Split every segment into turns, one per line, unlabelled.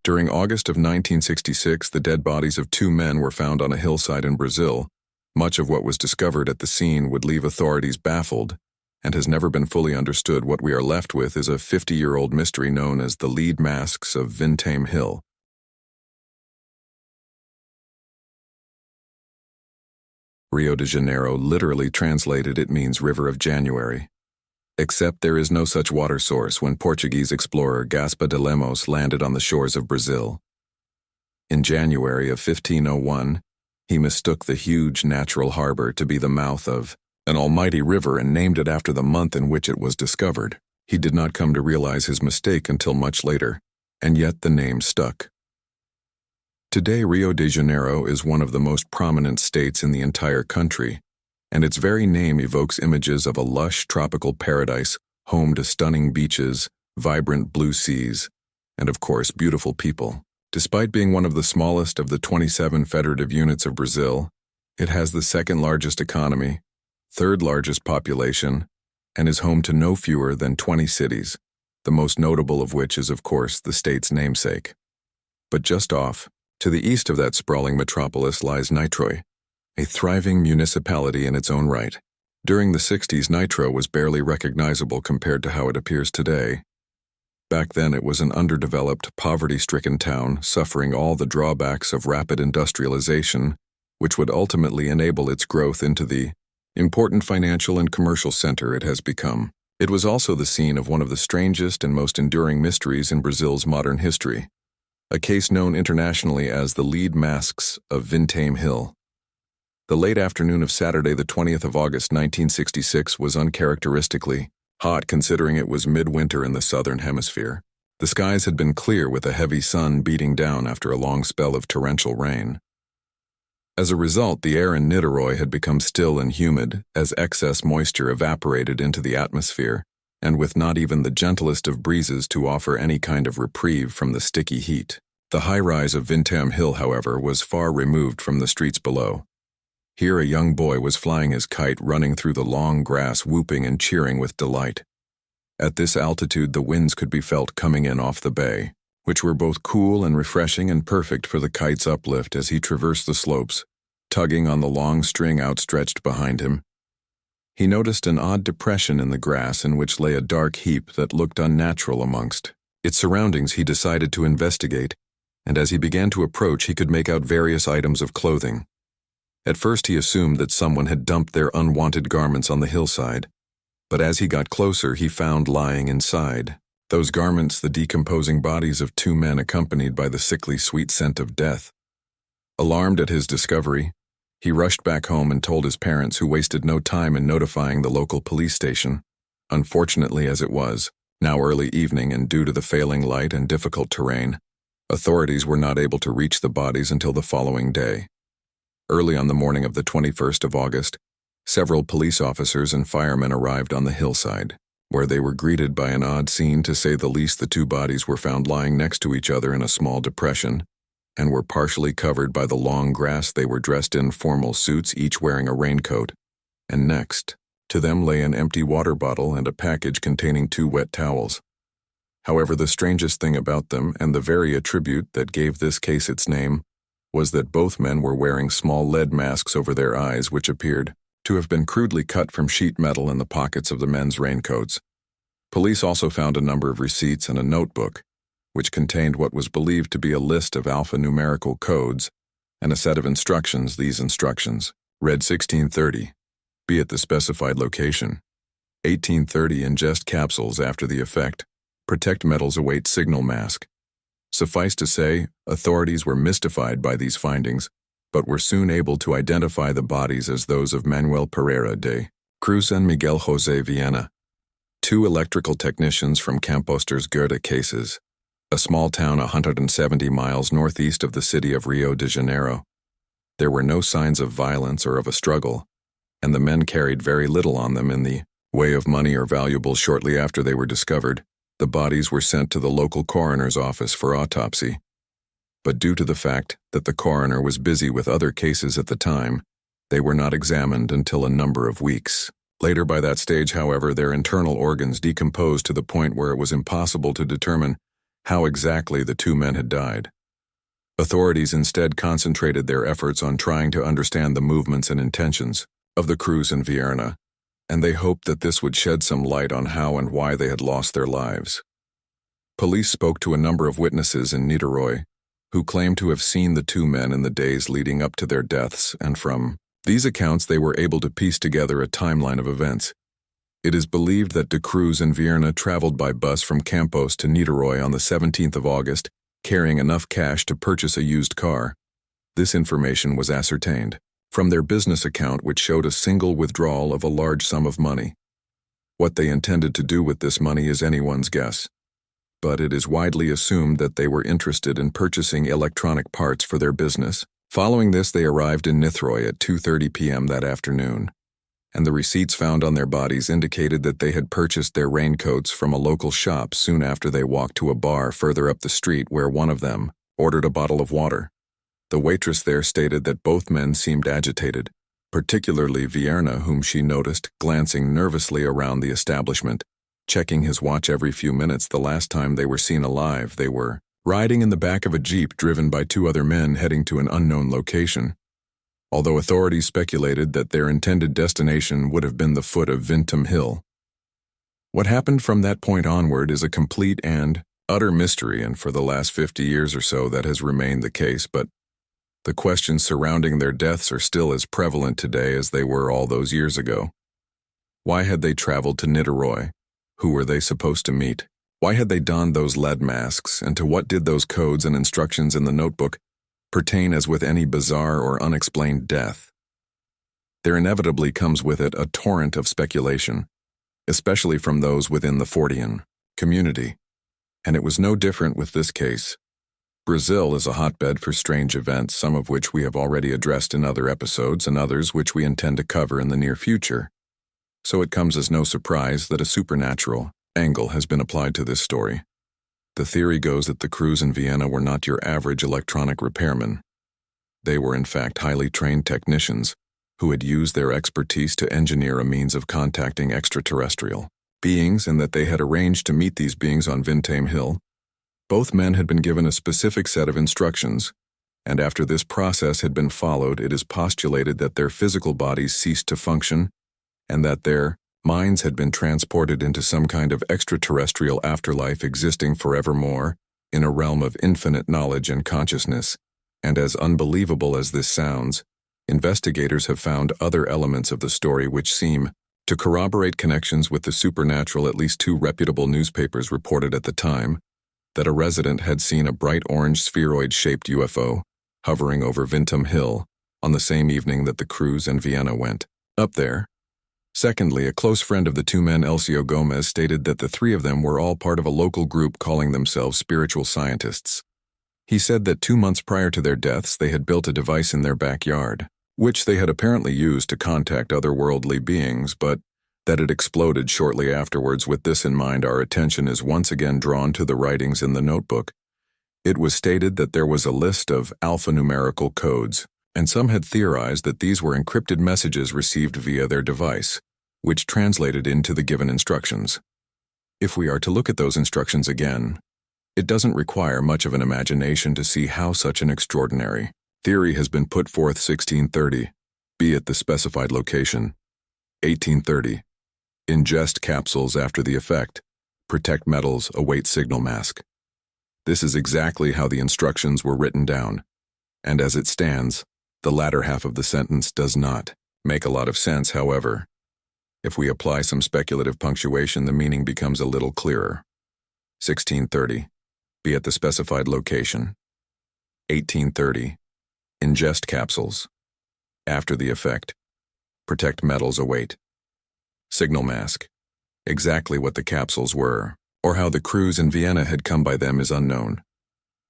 During August of 1966, the dead bodies of two men were found on a hillside in Brazil. Much of what was discovered at the scene would leave authorities baffled, and has never been fully understood. What we are left with is a 50-year-old mystery known as the lead masks of Vintém Hill. Rio de Janeiro, literally translated, it means River of January. Except there is no such water source when Portuguese explorer Gaspar de Lemos landed on the shores of Brazil. In January of 1501, he mistook the huge natural harbor to be the mouth of an almighty river and named it after the month in which it was discovered. He did not come to realize his mistake until much later, and yet the name stuck. Today, Rio de Janeiro is one of the most prominent states in the entire country, and its very name evokes images of a lush tropical paradise home to stunning beaches, vibrant blue seas, and of course beautiful people. Despite being one of the smallest of the 27 federative units of Brazil, it has the second largest economy, third largest population, and is home to no fewer than 20 cities, the most notable of which is of course the state's namesake. But just off, to the east of that sprawling metropolis, lies Niterói, a thriving municipality in its own right. During the 60s, Niterói was barely recognizable compared to how it appears today. Back then, it was an underdeveloped, poverty-stricken town, suffering all the drawbacks of rapid industrialization, which would ultimately enable its growth into the important financial and commercial center it has become. It was also the scene of one of the strangest and most enduring mysteries in Brazil's modern history, a case known internationally as the lead masks of Vintém Hill. The late afternoon of Saturday, the 20th of August 1966, was uncharacteristically hot considering it was midwinter in the southern hemisphere. The skies had been clear with a heavy sun beating down after a long spell of torrential rain. As a result, the air in Niterói had become still and humid as excess moisture evaporated into the atmosphere, and with not even the gentlest of breezes to offer any kind of reprieve from the sticky heat. The high rise of Vintém Hill, however, was far removed from the streets below. Here a young boy was flying his kite, running through the long grass, whooping and cheering with delight. At this altitude, the winds could be felt coming in off the bay, which were both cool and refreshing and perfect for the kite's uplift as he traversed the slopes, tugging on the long string outstretched behind him. He noticed an odd depression in the grass in which lay a dark heap that looked unnatural amongst its surroundings. He decided to investigate, and as he began to approach, he could make out various items of clothing. At first he assumed that someone had dumped their unwanted garments on the hillside, but as he got closer, he found lying inside those garments the decomposing bodies of two men accompanied by the sickly sweet scent of death. Alarmed at his discovery, he rushed back home and told his parents, who wasted no time in notifying the local police station. Unfortunately, as it was now early evening and due to the failing light and difficult terrain, authorities were not able to reach the bodies until the following day. Early on the morning of the 21st of August, several police officers and firemen arrived on the hillside, where they were greeted by an odd scene, to say the least. The two bodies were found lying next to each other in a small depression, and were partially covered by the long grass. They were dressed in formal suits, each wearing a raincoat, and next to them lay an empty water bottle and a package containing 2 wet towels. However, the strangest thing about them, and the very attribute that gave this case its name, was that both men were wearing small lead masks over their eyes, which appeared to have been crudely cut from sheet metal in the pockets of the men's raincoats. Police also found a number of receipts and a notebook, which contained what was believed to be a list of alphanumerical codes and a set of instructions. These instructions read: 1630, be at the specified location. 1830, ingest capsules after the effect. Protect metals, await signal mask. Suffice to say, authorities were mystified by these findings, but were soon able to identify the bodies as those of Manuel Pereira de Cruz and Miguel José Viana, 2 electrical technicians from Campostres Gerda Cases, a small town 170 miles northeast of the city of Rio de Janeiro. There were no signs of violence or of a struggle, and the men carried very little on them in the way of money or valuables. Shortly after they were discovered, the bodies were sent to the local coroner's office for autopsy. But due to the fact that the coroner was busy with other cases at the time, they were not examined until a number of weeks later. By that stage, however, their internal organs decomposed to the point where it was impossible to determine how exactly the two men had died. Authorities instead concentrated their efforts on trying to understand the movements and intentions of the crews in Vienna, and they hoped that this would shed some light on how and why they had lost their lives. Police spoke to a number of witnesses in Niederöy who claimed to have seen the two men in the days leading up to their deaths, and from these accounts they were able to piece together a timeline of events. It is believed that de Cruz and Vienna traveled by bus from Campos to Niederöy on the 17th of August, carrying enough cash to purchase a used car. This information was ascertained from their business account, which showed a single withdrawal of a large sum of money. What they intended to do with this money is anyone's guess, but it is widely assumed that they were interested in purchasing electronic parts for their business. Following this, they arrived in Niederöy at 2:30 p.m. that afternoon, and the receipts found on their bodies indicated that they had purchased their raincoats from a local shop soon after they walked to a bar further up the street where one of them ordered a bottle of water. The waitress there stated that both men seemed agitated, particularly Vienna, whom she noticed glancing nervously around the establishment, checking his watch every few minutes. The last time they were seen alive, they were riding in the back of a jeep driven by two other men heading to an unknown location, although authorities speculated that their intended destination would have been the foot of Vintém Hill. What happened from that point onward is a complete and utter mystery, and for the last 50 years or so that has remained the case, but the questions surrounding their deaths are still as prevalent today as they were all those years ago. Why had they traveled to Niederöy? Who were they supposed to meet? Why had they donned those lead masks, and to what did those codes and instructions in the notebook pertain as with any bizarre or unexplained death? There inevitably comes with it a torrent of speculation, especially from those within the Fortean community, and it was no different with this case. Brazil is a hotbed for strange events, some of which we have already addressed in other episodes and others which we intend to cover in the near future. So it comes as no surprise that a supernatural angle has been applied to this story. The theory goes that the crews in Vienna were not your average electronic repairmen. They were in fact highly trained technicians who had used their expertise to engineer a means of contacting extraterrestrial beings, and that they had arranged to meet these beings on Vintém Hill. Both men had been given a specific set of instructions, and after this process had been followed, it is postulated that their physical bodies ceased to function and that their minds had been transported into some kind of extraterrestrial afterlife existing forevermore in a realm of infinite knowledge and consciousness. And as unbelievable as this sounds, investigators have found other elements of the story which seem to corroborate connections with the supernatural. At least two reputable newspapers reported at the time that a resident had seen a bright orange spheroid-shaped UFO hovering over Vintém Hill on the same evening that the crews and Vienna went up there. Secondly, a close friend of the two men, Elcio Gomez, stated that the three of them were all part of a local group calling themselves spiritual scientists. He said that 2 months prior to their deaths, they had built a device in their backyard, which they had apparently used to contact otherworldly beings, but that it exploded shortly afterwards. With this in mind, our attention is once again drawn to the writings in the notebook. It was stated that there was a list of alphanumerical codes, and some had theorized that these were encrypted messages received via their device, which translated into the given instructions. If we are to look at those instructions again, it doesn't require much of an imagination to see how such an extraordinary theory has been put forth. 1630, be at the specified location. 1830, ingest capsules after the effect. Protect metals, await signal mask. This is exactly how the instructions were written down, and as it stands, the latter half of the sentence does not make a lot of sense. However, if we apply some speculative punctuation, the meaning becomes a little clearer. 1630, be at the specified location. 1830, ingest capsules. After the effect, protect metals, await signal mask. Exactly what the capsules were, or how the crews in Vienna had come by them, is unknown.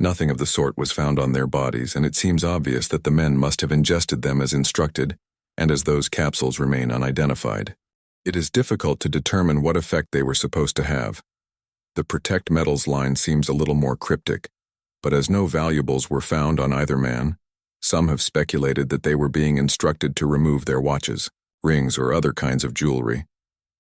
Nothing of the sort was found on their bodies, and it seems obvious that the men must have ingested them as instructed, and as those capsules remain unidentified, it is difficult to determine what effect they were supposed to have. The protect metals line seems a little more cryptic, but as no valuables were found on either man, some have speculated that they were being instructed to remove their watches, rings, or other kinds of jewelry,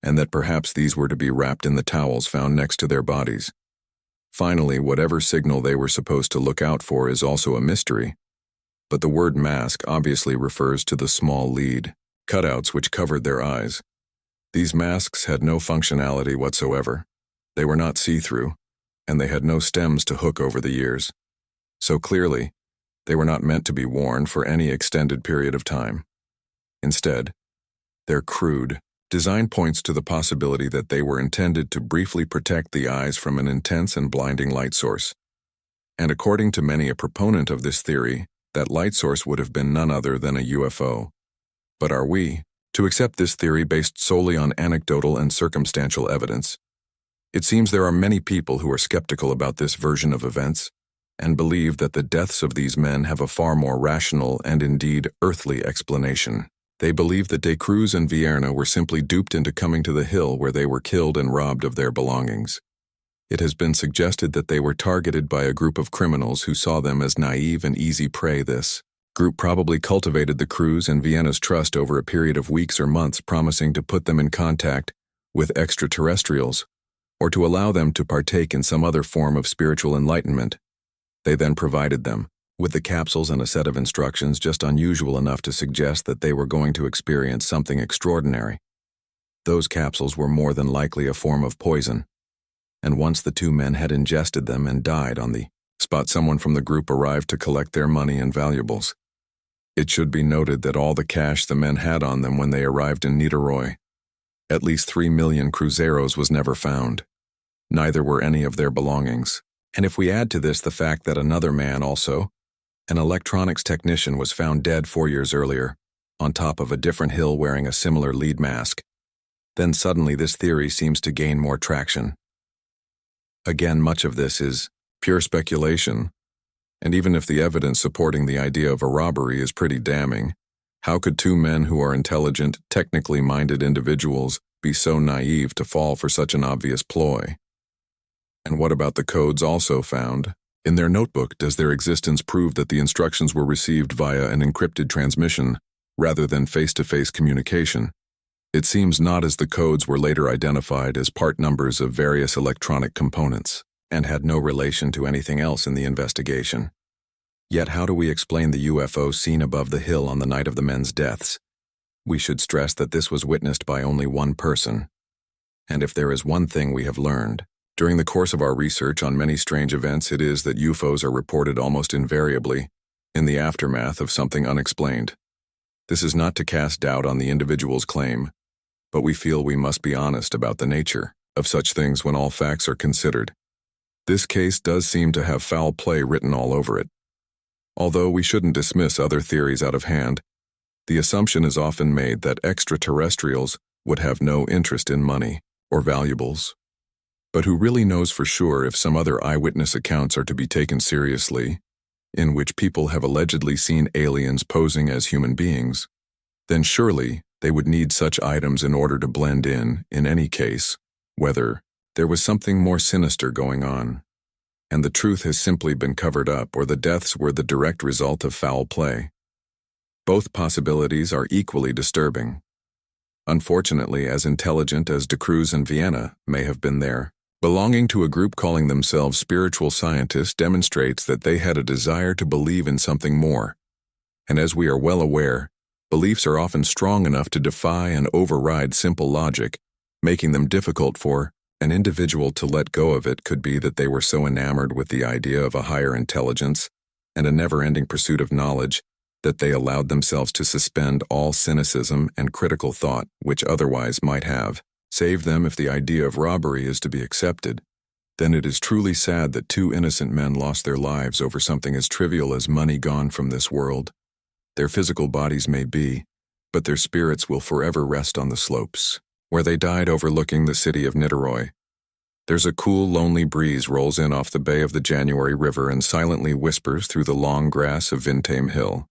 and that perhaps these were to be wrapped in the towels found next to their bodies. Finally, whatever signal they were supposed to look out for is also a mystery. But the word mask obviously refers to the small lead cutouts which covered their eyes. These masks had no functionality whatsoever. They were not see-through, and they had no stems to hook over the ears. So clearly, they were not meant to be worn for any extended period of time. Instead, their crude design points to the possibility that they were intended to briefly protect the eyes from an intense and blinding light source. And according to many a proponent of this theory, that light source would have been none other than a UFO. But are we to accept this theory based solely on anecdotal and circumstantial evidence? It seems there are many people who are skeptical about this version of events and believe that the deaths of these men have a far more rational and indeed earthly explanation. They believe that De Cruz and Vierna were simply duped into coming to the hill where they were killed and robbed of their belongings. It has been suggested that they were targeted by a group of criminals who saw them as naive and easy prey. This group probably cultivated the Cruz and Vienna's trust over a period of weeks or months, promising to put them in contact with extraterrestrials or to allow them to partake in some other form of spiritual enlightenment. They then provided them with the capsules and a set of instructions just unusual enough to suggest that they were going to experience something extraordinary. Those capsules were more than likely a form of poison, and once the two men had ingested them and died on the spot, someone from the group arrived to collect their money and valuables. It should be noted that all the cash the men had on them when they arrived in Niterói, at least 3 million cruzeros, was never found. Neither were any of their belongings. And if we add to this the fact that another man also, an electronics technician, was found dead 4 years earlier, on top of a different hill wearing a similar lead mask, then suddenly this theory seems to gain more traction. Again, much of this is pure speculation, and even if the evidence supporting the idea of a robbery is pretty damning, how could two men who are intelligent, technically minded individuals be so naive to fall for such an obvious ploy? And what about the codes also found in their notebook? Does their existence prove that the instructions were received via an encrypted transmission rather than face-to-face communication? It seems not, as the codes were later identified as part numbers of various electronic components and had no relation to anything else in the investigation. Yet how do we explain the UFO seen above the hill on the night of the men's deaths? We should stress that this was witnessed by only one person. And if there is one thing we have learned during the course of our research on many strange events, it is that UFOs are reported almost invariably in the aftermath of something unexplained. This is not to cast doubt on the individual's claim, but we feel we must be honest about the nature of such things when all facts are considered. This case does seem to have foul play written all over it. Although we shouldn't dismiss other theories out of hand, the assumption is often made that extraterrestrials would have no interest in money or valuables. But who really knows for sure if some other eyewitness accounts are to be taken seriously, in which people have allegedly seen aliens posing as human beings? Then surely they would need such items in order to blend in any case, whether there was something more sinister going on, and the truth has simply been covered up, or the deaths were the direct result of foul play. Both possibilities are equally disturbing. Unfortunately, as intelligent as De Cruz and Vienna may have been there, belonging to a group calling themselves spiritual scientists demonstrates that they had a desire to believe in something more. And as we are well aware, beliefs are often strong enough to defy and override simple logic, making them difficult for an individual to let go of. It could be that they were so enamored with the idea of a higher intelligence and a never-ending pursuit of knowledge that they allowed themselves to suspend all cynicism and critical thought, which otherwise might have saved them if the idea of robbery is to be accepted. Then it is truly sad that two innocent men lost their lives over something as trivial as money gone from this world. Their physical bodies may be, but their spirits will forever rest on the slopes, where they died overlooking the city of Niterói. There's a cool, lonely breeze rolls in off the bay of the January River and silently whispers through the long grass of Vintém Hill.